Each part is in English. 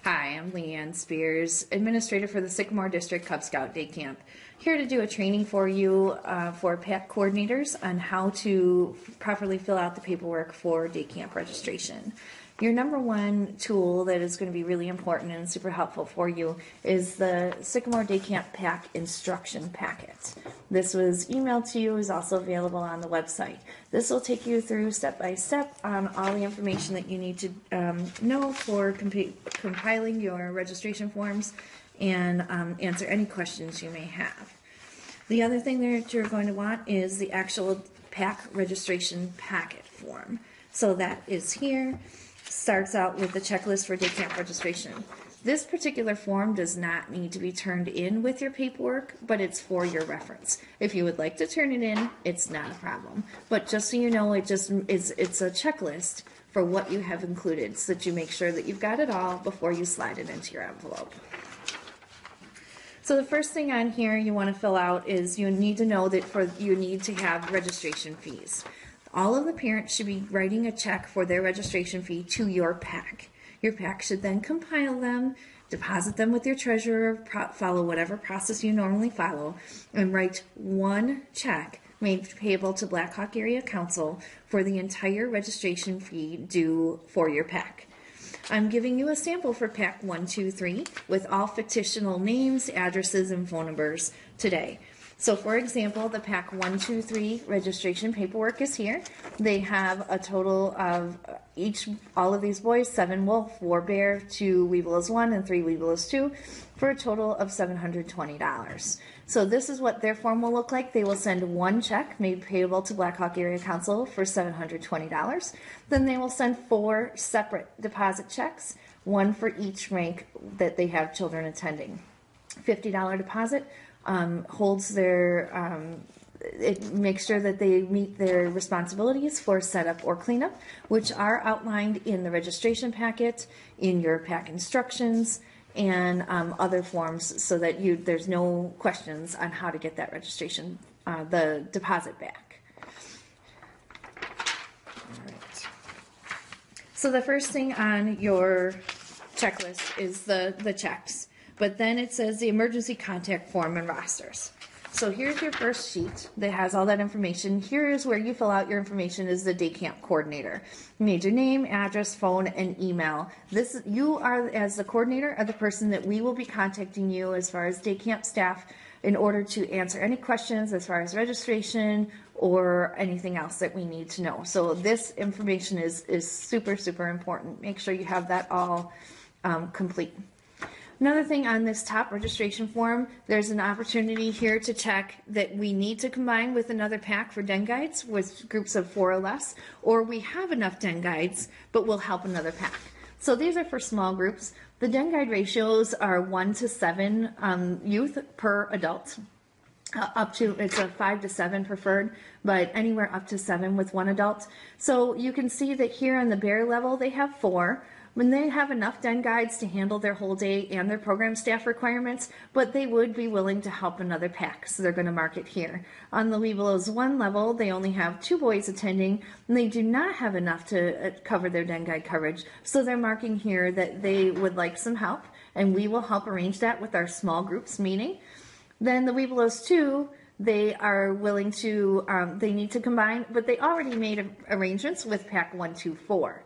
Hi, I'm Leanne Spears, Administrator for the Sycamore District Cub Scout Day Camp. Here to do a training for you for PAC coordinators on how to properly fill out the paperwork for day camp registration. Your number one tool that is going to be really important and super helpful for you is the Sycamore Day Camp PAC instruction packet. This was emailed to you, is also available on the website. This will take you through step by step on all the information that you need to know for compiling your registration forms and answer any questions you may have. The other thing that you're going to want is the actual PAC registration packet form. So that is here. Starts out with the checklist for day camp registration. This particular form does not need to be turned in with your paperwork, but it's for your reference. If you would like to turn it in, it's not a problem. But just so you know, it's a checklist for what you have included so that you make sure that you've got it all before you slide it into your envelope. So the first thing on here you want to fill out is you need to know that you need to have registration fees. All of the parents should be writing a check for their registration fee to your PAC. Your PAC should then compile them, deposit them with your treasurer, follow whatever process you normally follow, and write one check made payable to Black Hawk Area Council for the entire registration fee due for your PAC. I'm giving you a sample for PAC 123 with all fictional names, addresses, and phone numbers today. So for example, the PAC 123 registration paperwork is here. They have a total of all of these boys, 7 wolf, 4 bear, 2 Weebles 1, and 3 Weebles 2, for a total of $720. So this is what their form will look like. They will send one check made payable to Black Hawk Area Council for $720. Then they will send 4 separate deposit checks, one for each rank that they have children attending. $50 deposit. Holds their, it makes sure that they meet their responsibilities for setup or cleanup, which are outlined in the registration packet, in your PAC instructions, and other forms, so that there's no questions on how to get that registration, the deposit back. All right. So the first thing on your checklist is the checks. But then it says the emergency contact form and rosters. So here's your first sheet that has all that information. Here is where you fill out your information as the day camp coordinator. You need your name, address, phone, and email. You are, as the coordinator, are the person that we will be contacting you as far as day camp staff in order to answer any questions as far as registration or anything else that we need to know. So this information is super, super important. Make sure you have that all complete. Another thing on this top registration form, there's an opportunity here to check that we need to combine with another PAC for den guides with groups of 4 or less, or we have enough den guides, but we'll help another PAC. So these are for small groups. The den guide ratios are 1 to 7 youth per adult. It's a 5 to 7 preferred, but anywhere up to 7 with 1 adult. So you can see that here on the bear level, they have 4. When they have enough den guides to handle their whole day and their program staff requirements, but they would be willing to help another PAC, so they're going to mark it here. On the Weebles 1 level, they only have 2 boys attending, and they do not have enough to cover their den guide coverage, so they're marking here that they would like some help, and we will help arrange that with our small groups meeting. Then the Weebles 2, they are willing to, they need to combine, but they already made arrangements with PAC 124.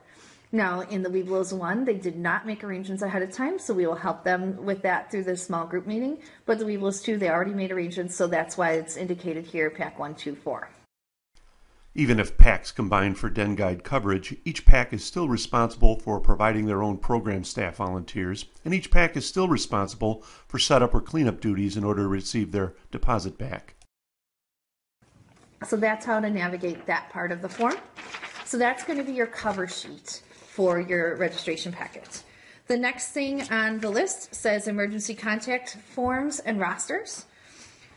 Now, in the Weebles 1, they did not make arrangements ahead of time, so we will help them with that through the small group meeting. But the Weebles 2, they already made arrangements, so that's why it's indicated here, PAC 124. Even if PACs combine for den guide coverage, each PAC is still responsible for providing their own program staff volunteers, and each PAC is still responsible for setup or cleanup duties in order to receive their deposit back. So that's how to navigate that part of the form. So that's going to be your cover sheet for your registration packet. The next thing on the list says emergency contact forms and rosters.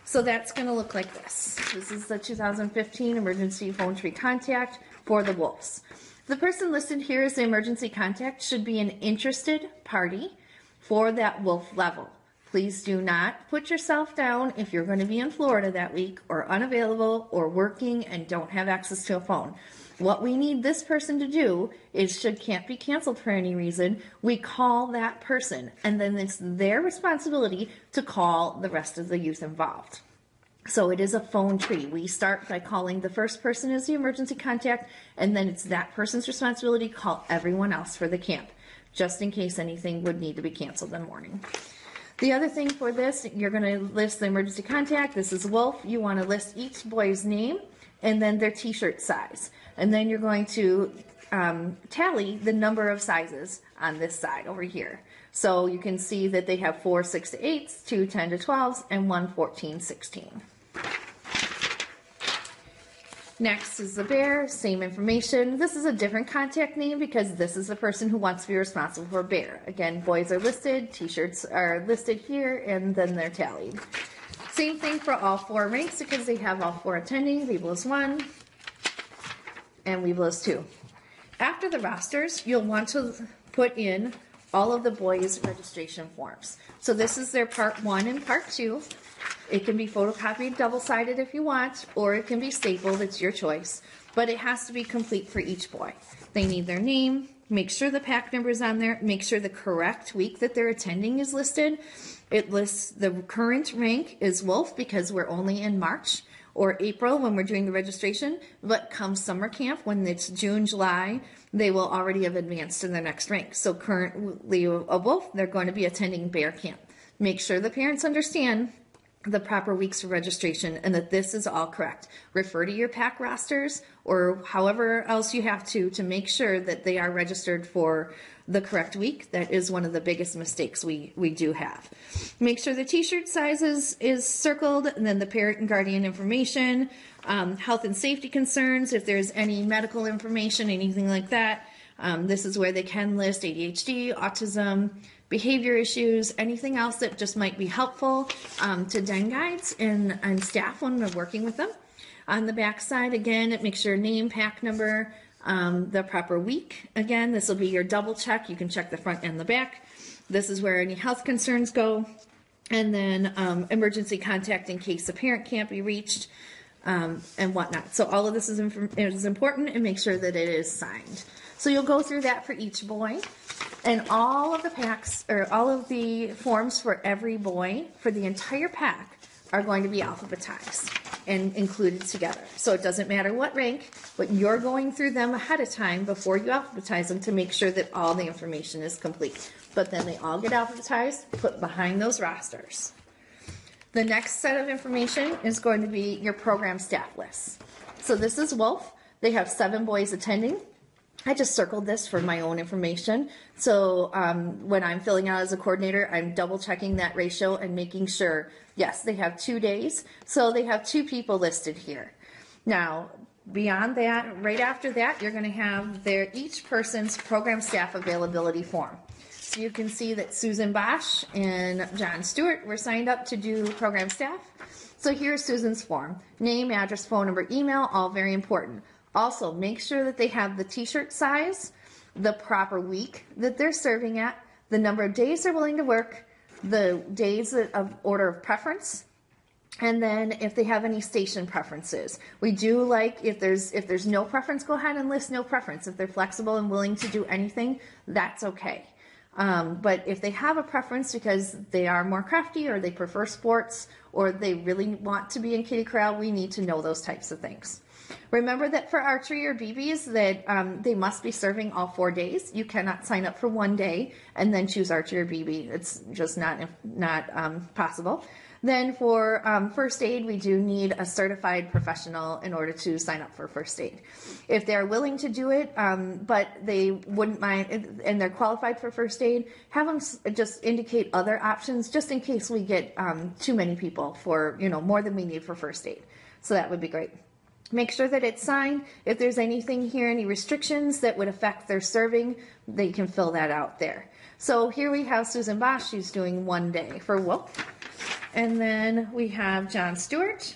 So that's going to look like this. This is the 2015 emergency phone tree contact for the wolves. The person listed here as the emergency contact should be an interested party for that wolf level. Please do not put yourself down if you're going to be in Florida that week or unavailable or working and don't have access to a phone. What we need this person to do is, should camp be canceled for any reason, we call that person, and then it's their responsibility to call the rest of the youth involved. So it is a phone tree. We start by calling the first person as the emergency contact, and then it's that person's responsibility to call everyone else for the camp, just in case anything would need to be canceled in the morning. The other thing for this, you're going to list the emergency contact. This is Wolf. You want to list each boy's name and then their t-shirt size. And then you're going to tally the number of sizes on this side over here. So you can see that they have 4 6 to 8s, 2 10 to 12s, and 1 14 16. Next is the bear, same information. This is a different contact name because this is the person who wants to be responsible for bear. Again, boys are listed, t-shirts are listed here, and then they're tallied. Same thing for all 4 ranks because they have all 4 attending, Weeble is 1, and Weeble is 2. After the rosters, you'll want to put in all of the boys' registration forms. So this is their part 1 and part 2. It can be photocopied double-sided if you want, or it can be stapled, it's your choice. But it has to be complete for each boy. They need their name, make sure the pack number is on there, make sure the correct week that they're attending is listed. It lists the current rank is Wolf because we're only in March or April when we're doing the registration, but come summer camp, when it's June, July, they will already have advanced to their next rank. So currently a Wolf, they're going to be attending bear camp. Make sure the parents understand the proper weeks for registration and that this is all correct. Refer to your pack rosters or however else you have to make sure that they are registered for the correct week. That is one of the biggest mistakes we do have. Make sure the t-shirt size is circled, and then the parent and guardian information, health and safety concerns, if there's any medical information, anything like that. This is where they can list ADHD, autism, behavior issues, anything else that just might be helpful to den guides and staff when we're working with them. On the back side, again, it makes your name, pack number, the proper week. Again, this will be your double check. You can check the front and the back. This is where any health concerns go. And then emergency contact in case the parent can't be reached and whatnot. So all of this is important, and make sure that it is signed. So you'll go through that for each boy, and all of the packs, or all of the forms for every boy for the entire pack are going to be alphabetized and included together. So it doesn't matter what rank, but you're going through them ahead of time before you alphabetize them to make sure that all the information is complete. But then they all get alphabetized, put behind those rosters. The next set of information is going to be your program staff list. So this is Wolf. They have 7 boys attending. I just circled this for my own information. So when I'm filling out as a coordinator, I'm double checking that ratio and making sure, yes, they have 2 days. So they have 2 people listed here. Now, beyond that, right after that, you're going to have each person's program staff availability form. So you can see that Susan Bosch and John Stewart were signed up to do program staff. So here's Susan's form. Name, address, phone number, email, all very important. Also, make sure that they have the t-shirt size, the proper week that they're serving at, the number of days they're willing to work, the days of order of preference, and then if they have any station preferences. We do like, if there's no preference, go ahead and list no preference. If they're flexible and willing to do anything, that's okay. But if they have a preference because they are more crafty or they prefer sports or they really want to be in kiddie corral, we need to know those types of things. Remember that for archery or BBs that they must be serving all 4 days. You cannot sign up for 1 day and then choose archery or BB. It's just not possible. Then for first aid, we do need a certified professional in order to sign up for first aid. If they're willing to do it, but they wouldn't mind, and they're qualified for first aid, have them just indicate other options just in case we get too many people for, more than we need for first aid. So that would be great. Make sure that it's signed. If there's anything here, any restrictions that would affect their serving, they can fill that out there. So here we have Susan Bosch. She's doing 1 day for Wolf. And then we have John Stewart.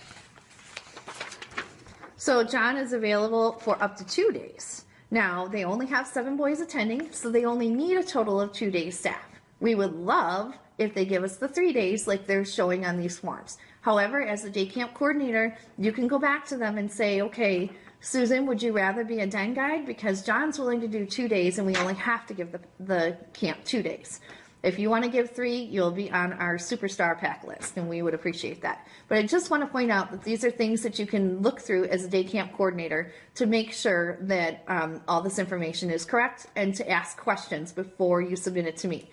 So John is available for up to 2 days. Now, they only have 7 boys attending, so they only need a total of 2 days staff. We would love if they give us the 3 days like they're showing on these forms. However, as the day camp coordinator, you can go back to them and say, okay, Susan, would you rather be a den guide? Because John's willing to do 2 days and we only have to give the camp 2 days. If you want to give 3, you'll be on our superstar pack list, and we would appreciate that. But I just want to point out that these are things that you can look through as a day camp coordinator to make sure that all this information is correct, and to ask questions before you submit it to me.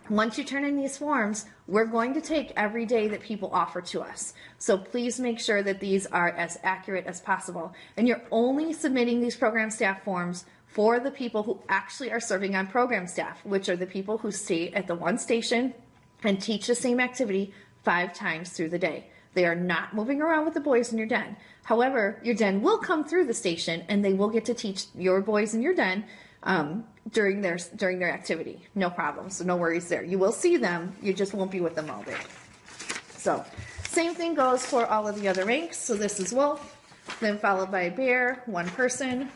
Once you turn in these forms, we're going to take every day that people offer to us. So please make sure that these are as accurate as possible. And you're only submitting these program staff forms for the people who actually are serving on program staff, which are the people who stay at the one station and teach the same activity 5 times through the day. They are not moving around with the boys in your den. However, your den will come through the station and they will get to teach your boys in your den during their activity. No problems, so no worries there. You will see them, you just won't be with them all day. So, same thing goes for all of the other ranks. So this is wolf, then followed by bear, 1 person.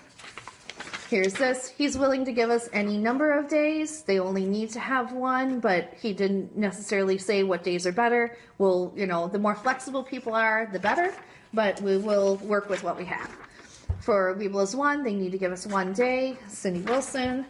Here's this. He's willing to give us any number of days. They only need to have 1, but he didn't necessarily say what days are better. Well, you know, the more flexible people are, the better, but we will work with what we have. For Weeblos 1, they need to give us 1 day. Cindy Wilson,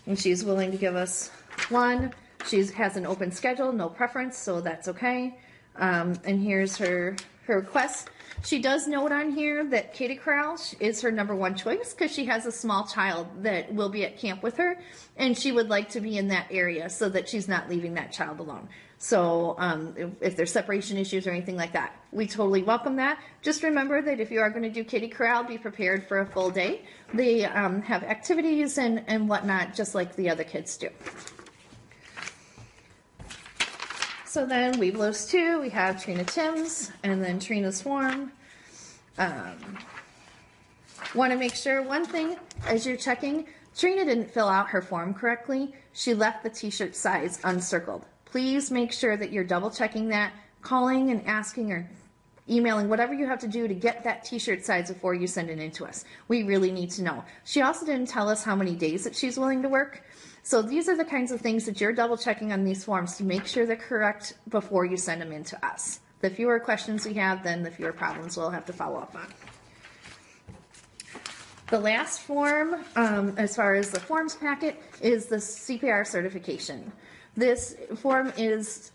and she's willing to give us 1. She has an open schedule, no preference, so that's okay. And here's her request. She does note on here that Kitty Corral is her number 1 choice because she has a small child that will be at camp with her, and she would like to be in that area so that she's not leaving that child alone. So if there's separation issues or anything like that, we totally welcome that. Just remember that if you are going to do Kitty Corral, be prepared for a full day. They have activities and whatnot, just like the other kids do. So then Weeblos 2, we have Trina Timms, and then Trina Swarm. Want to make sure one thing as you're checking, Trina didn't fill out her form correctly. She left the t-shirt size uncircled. Please make sure that you're double checking that, calling and asking or emailing, whatever you have to do to get that t-shirt size before you send it in to us. We really need to know. She also didn't tell us how many days that she's willing to work. So these are the kinds of things that you're double checking on these forms to make sure they're correct before you send them in to us. The fewer questions we have, then the fewer problems we'll have to follow up on. The last form, as far as the forms packet, is the CPR certification. This form is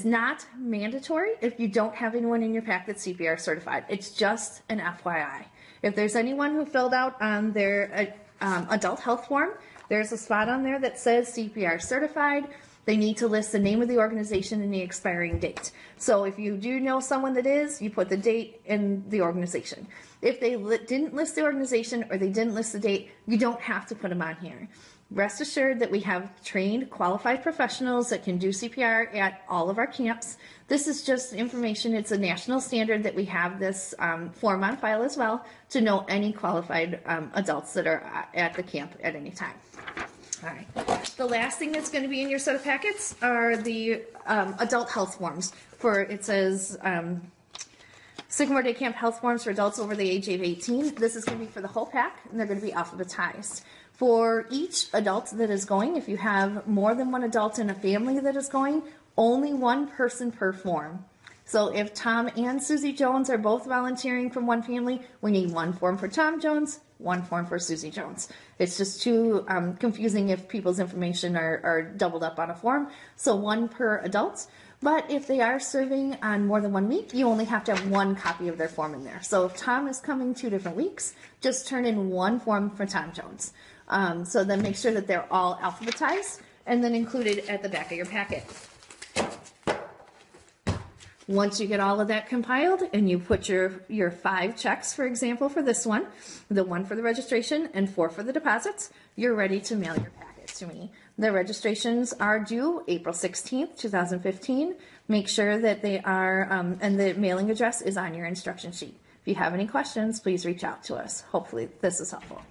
not mandatory if you don't have anyone in your pack that's CPR certified. It's just an FYI. If there's anyone who filled out on their adult health form, there's a spot on there that says CPR certified. They need to list the name of the organization and the expiring date. So if you do know someone that is, you put the date and the organization. If they didn't list the organization or they didn't list the date, you don't have to put them on here. Rest assured that we have trained, qualified professionals that can do CPR at all of our camps. This is just information. It's a national standard that we have this form on file as well to know any qualified adults that are at the camp at any time. All right. The last thing that's going to be in your set of packets are the adult health forms. It says Sycamore Day Camp health forms for adults over the age of 18. This is going to be for the whole pack, and they're going to be alphabetized. For each adult that is going, if you have more than 1 adult in a family that is going, only 1 person per form. So if Tom and Susie Jones are both volunteering from 1 family, we need 1 form for Tom Jones, 1 form for Susie Jones. It's just too confusing if people's information are doubled up on a form. So 1 per adult. But if they are serving on more than 1 week, you only have to have 1 copy of their form in there. So if Tom is coming 2 different weeks, just turn in 1 form for Tom Jones. So then make sure that they're all alphabetized and then included at the back of your packet. Once you get all of that compiled and you put your 5 checks, for example, for this one, the 1 for the registration and 4 for the deposits, you're ready to mail your packet to me. The registrations are due April 16th, 2015. Make sure that they are, and the mailing address is on your instruction sheet. If you have any questions, please reach out to us. Hopefully this is helpful.